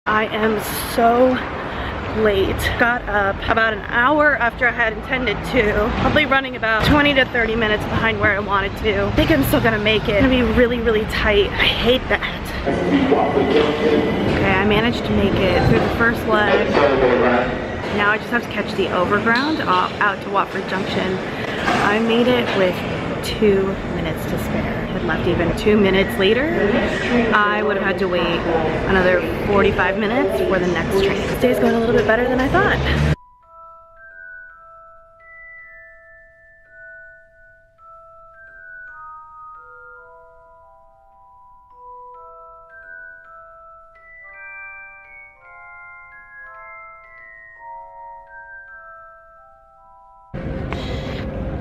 I am so late. Got up about an hour after I had intended to. Probably running about 20 to 30 minutes behind where I wanted to. I think I'm still gonna make it. It's gonna be really, really tight. I hate that. Okay, I managed to make it through the first leg. Now I just have to catch the overground out to Watford Junction. I made it with 2 minutes to spare. Had left even 2 minutes later, I would have had to wait another 45 minutes for the next train. This day's going a little bit better than I thought.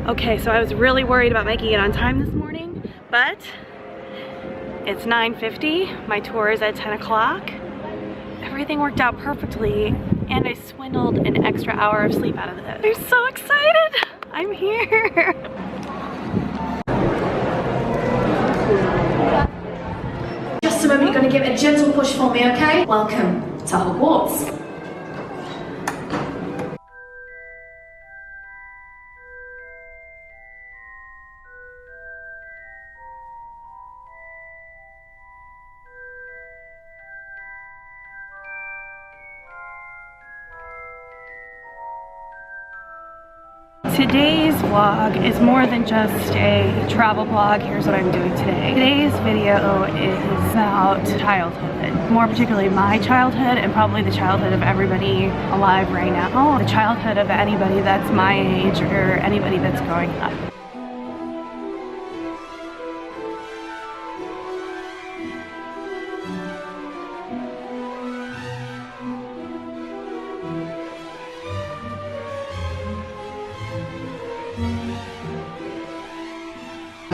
Okay, so I was really worried about making it on time this morning, but it's 9:50. My tour is at 10 o'clock. Everything worked out perfectly, and I swindled an extra hour of sleep out of it. I'm so excited! I'm here! Just a moment, you're going to give it a gentle push for me, okay? Welcome to Hogwarts. Today's vlog is more than just a travel vlog. Here's what I'm doing today. Today's video is about childhood. More particularly my childhood and probably the childhood of everybody alive right now. The childhood of anybody that's my age or anybody that's growing up.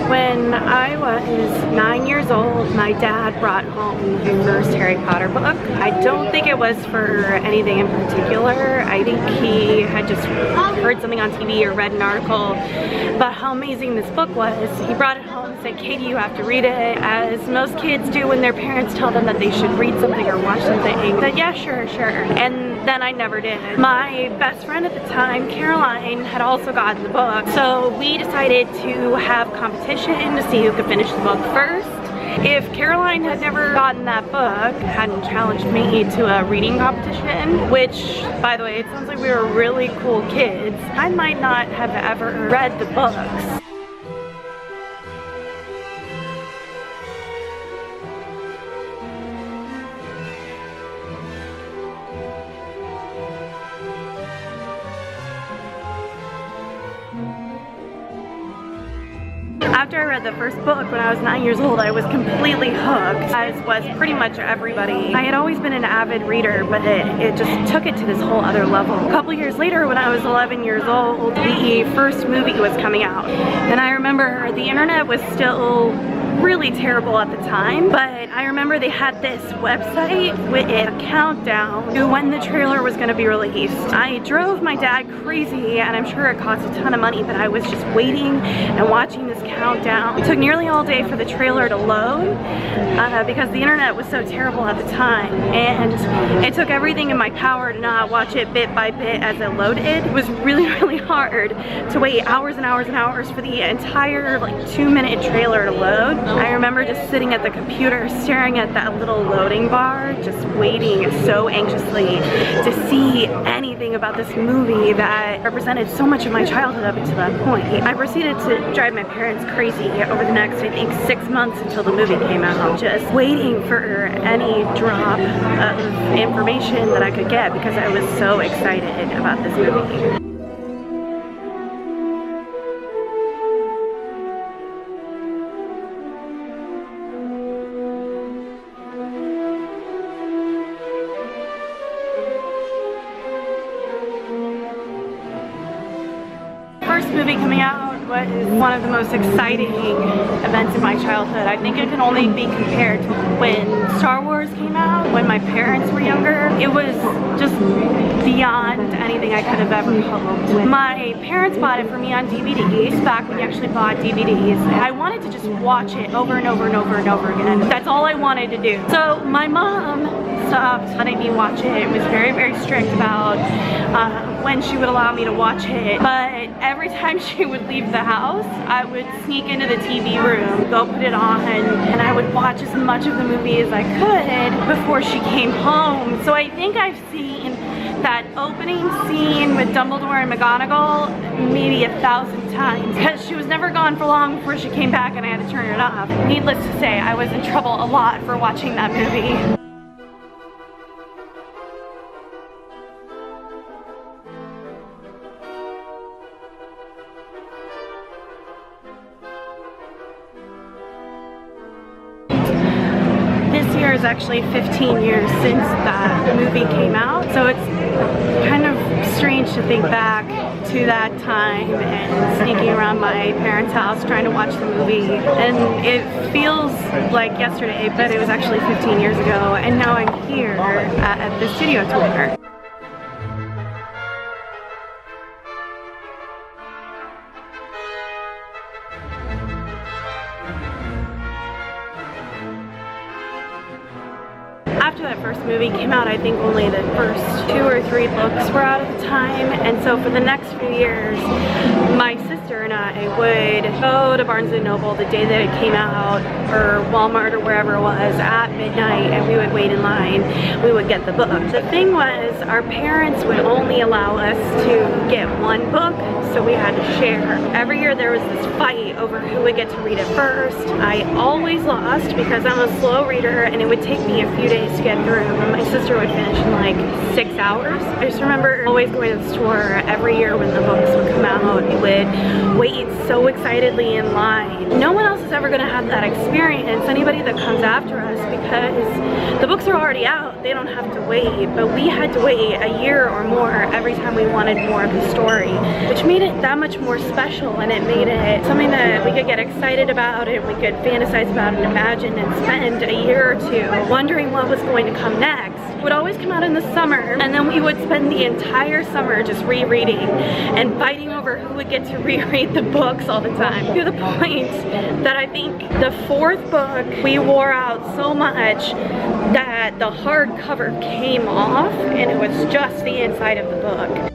When I was 9 years old, my dad brought home the first Harry Potter book. I don't think it was for anything in particular. I think he had just heard something on TV or read an article about how amazing this book was. He brought it home and said, "Katie, you have to read it," as most kids do when their parents tell them that they should read something or watch something. I said, "Yeah, sure." And then I never did. My best friend at the time, Caroline, had also gotten the book. So we decided to have competition to see who could finish the book first. If Caroline had never gotten that book, hadn't challenged me to a reading competition, which, by the way, it sounds like we were really cool kids, I might not have ever read the books. After I read the first book when I was 9 years old, I was completely hooked, as was pretty much everybody. I had always been an avid reader, but it just took it to this whole other level. A couple years later, when I was 11 years old, the first movie was coming out. And I remember the internet was still really terrible at the time, but I remember they had this website with a countdown to when the trailer was going to be released. I drove my dad crazy, and I'm sure it cost a ton of money, but I was just waiting and watching this countdown. It took nearly all day for the trailer to load because the internet was so terrible at the time, and it took everything in my power to not watch it bit by bit as it loaded. It was really, really hard to wait hours and hours and hours for the entire 2-minute trailer to load. I remember just sitting at the computer staring at that little loading bar, just waiting so anxiously to see anything about this movie that represented so much of my childhood up until that point. I proceeded to drive my parents crazy over the next, I think, 6 months until the movie came out, just waiting for any drop of information that I could get because I was so excited about this movie. First movie coming out was one of the most exciting events in my childhood. I think it can only be compared to when Star Wars came out, when my parents were younger. It was just beyond anything I could have ever hoped. My parents bought it for me on DVDs, back when you actually bought DVDs. I wanted to just watch it over and over and over and over again. That's all I wanted to do. So my mom stopped letting me watch it. It was very, very strict about when she would allow me to watch it. But every time she would leave the house, I would sneak into the TV room, go put it on, and I would watch as much of the movie as I could before she came home. So I think I've seen that opening scene with Dumbledore and McGonagall maybe 1,000 times, because she was never gone for long before she came back and I had to turn it off. Needless to say, I was in trouble a lot for watching that movie. This year is actually 15 years since that movie came out, so it's kind of strange to think back to that time and sneaking around my parents' house trying to watch the movie. And it feels like yesterday, but it was actually 15 years ago, and now I'm here at the studio tour. After that first movie came out, I think only the first 2 or 3 books were out at the time, and so for the next few years, my sister and I would go to Barnes & Noble the day that it came out, or Walmart or wherever it was, at midnight, and we would wait in line. We would get the book. The thing was, our parents would only allow us to get one book, so we had to share. Every year there was this fight over who would get to read it first. I always lost because I'm a slow reader, and it would take me a few days to get through, and my sister would finish in like 6 hours. I just remember always going to the store every year when the books would come out. We would wait so excitedly in line. No one else is ever going to have that experience, anybody that comes after us, because the books are already out. They don't have to wait, but we had to wait a year or more every time we wanted more of the story, which made it that much more special, and it made it something that we could get excited about, and we could fantasize about and imagine and spend a year or 2 wondering what was going to come next. It would always come out in the summer, and then we would spend the entire summer just rereading and fighting over who would get to reread the books all the time, to the point that I think the 4th book we wore out so much that the hardcover came off and it was just the inside of the book.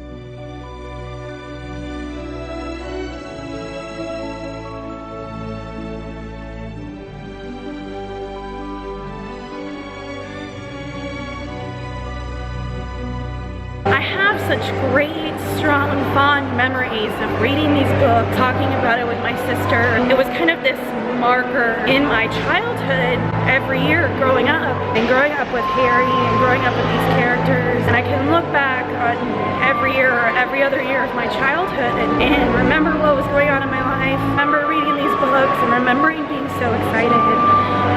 I have such great, strong, fond memories of reading these books, talking about it with my sister. It was kind of this marker in my childhood every year growing up, and growing up with Harry and growing up with these characters. And I can look back on every year or every other year of my childhood and remember what was going on in my life, remember reading these books and remembering being so excited,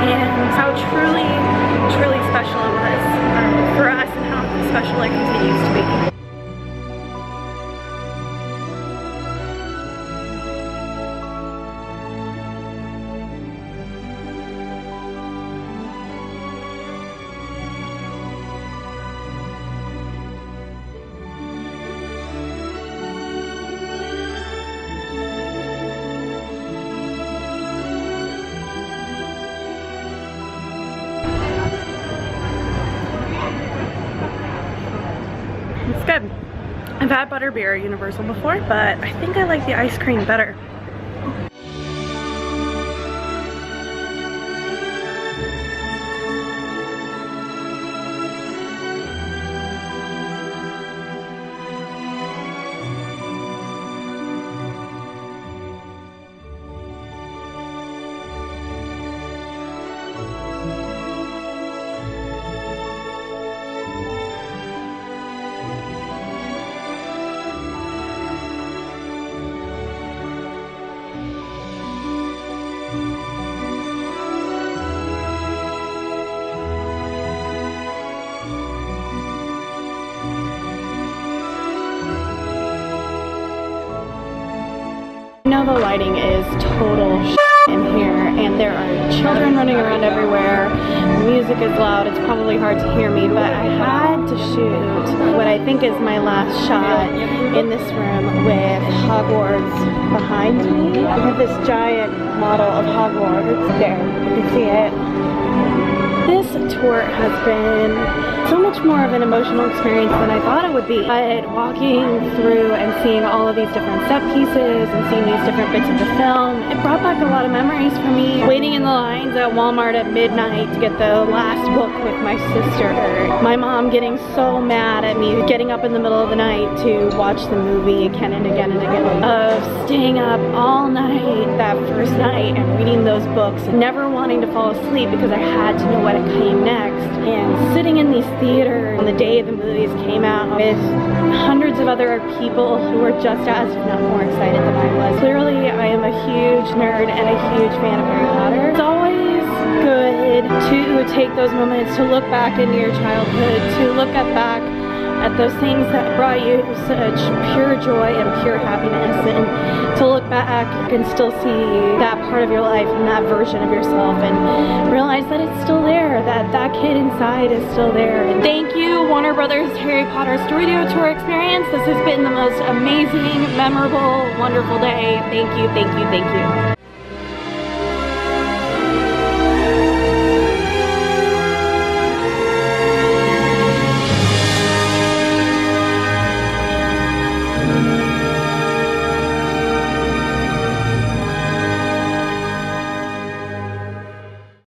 and how truly, truly special it was for us, and how special it continues to be. It's good. I've had butterbeer at Universal before, but I think I like the ice cream better. now the lighting is total in here, and there are children running around everywhere. The music is loud. It's probably hard to hear me, but I had to shoot what I think is my last shot in this room with Hogwarts behind me. We have this giant model of Hogwarts there. You can see it. This tour has been so much more of an emotional experience than I thought it would be. But walking through and seeing all of these different set pieces and seeing these different bits of the film, it brought back a lot of memories for me. Waiting in the lines at Walmart at midnight to get the last book with my sister. My mom getting so mad at me getting up in the middle of the night to watch the movie again and again and again. Of staying up all night that first night and reading those books, never wanting to fall asleep because I had to know what came next, and sitting in these theaters on the day the movies came out with hundreds of other people who were just as, if not more, excited than I was. Clearly, I am a huge nerd and a huge fan of Harry Potter. It's always good to take those moments to look back into your childhood, to look back at those things that brought you such pure joy and pure happiness, and to look back and still see that part of your life and that version of yourself and realize that it's still there, that that kid inside is still there. And thank you, Warner Brothers Harry Potter Studio Tour Experience. This has been the most amazing, memorable, wonderful day. Thank you, thank you, thank you.